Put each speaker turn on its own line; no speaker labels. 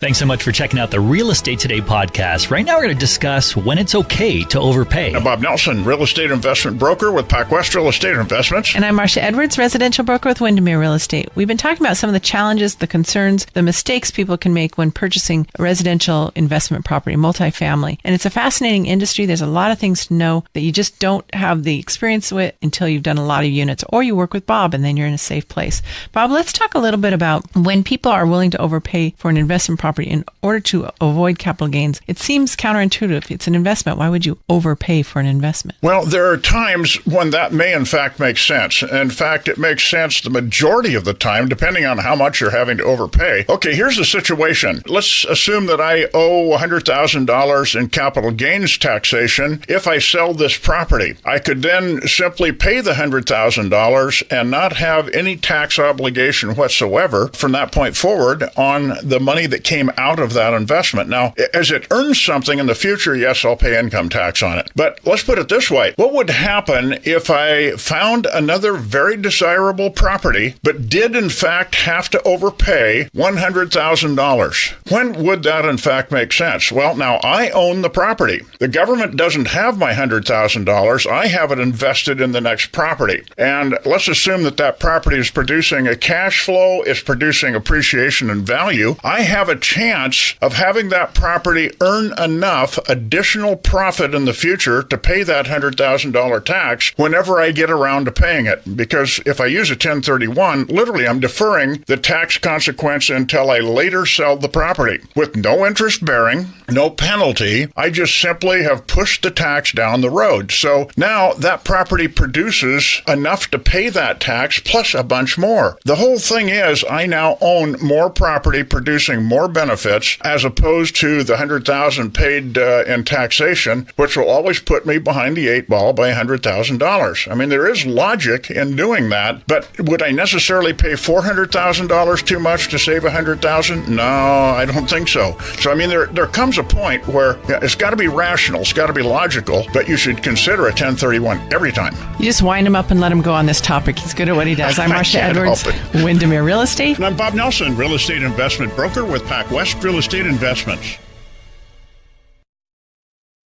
Thanks so much for checking out the Real Estate Today podcast. Right now, we're going to discuss when it's okay to overpay.
I'm Bob Nelson, real estate investment broker with Pacwest Real Estate Investments.
And I'm Marcia Edwards, residential broker with Windermere Real Estate. We've been talking about some of the challenges, the concerns, the mistakes people can make when purchasing a residential investment property, multifamily. And it's a fascinating industry. There's a lot of things to know that you just don't have the experience with until you've done a lot of units, or you work with Bob and then you're in a safe place. Bob, let's talk a little bit about when people are willing to overpay for an investment property in order to avoid capital gains. It seems counterintuitive. It's an investment. Why would you overpay for an investment?
Well, there are times when that may in fact make sense. In fact, it makes sense the majority of the time, depending on how much you're having to overpay. Okay, here's the situation. Let's assume that I owe $100,000 in capital gains taxation if I sell this property. I could then simply pay the $100,000 and not have any tax obligation whatsoever from that point forward on the money that came out of that investment. Now, as it earns something in the future, yes, I'll pay income tax on it. But let's put it this way. What would happen if I found another very desirable property, but did in fact have to overpay $100,000? When would that in fact make sense? Well, now I own the property. The government doesn't have my $100,000. I have it invested in the next property. And let's assume that that property is producing a cash flow, it's producing appreciation and value. I have a chance of having that property earn enough additional profit in the future to pay that $100,000 tax whenever I get around to paying it. Because if I use a 1031, literally I'm deferring the tax consequence until I later sell the property with no interest bearing, no penalty. I just simply have pushed the tax down the road. So now that property produces enough to pay that tax plus a bunch more. The whole thing is I now own more property producing more benefits as opposed to the $100,000 paid in taxation, which will always put me behind the eight ball by $100,000. I mean, there is logic in doing that, but would I necessarily pay $400,000 too much to save $100,000? No, I don't think so. So, I mean, there comes a point where it's got to be rational, it's got to be logical, but you should consider a 1031 every time.
You just wind him up and let him go on this topic. He's good at what he does. I'm Marcia Edwards, Windermere Real Estate.
And I'm Bob Nelson, real estate investment broker with Pacwest Real Estate Investments.